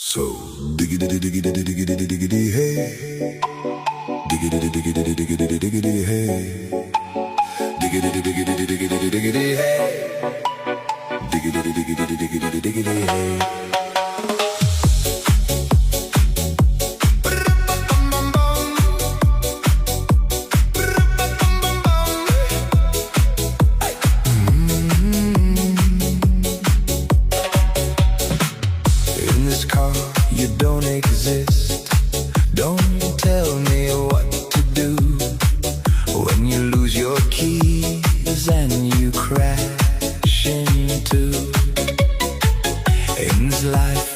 So diggity diggity diggity diggity hey, diggity diggity diggity diggity hey, diggity diggity diggity diggity hey, diggity diggity diggity diggity hey. You don't exist. Don't tell me what to do when you lose your keys and you crash into in this life.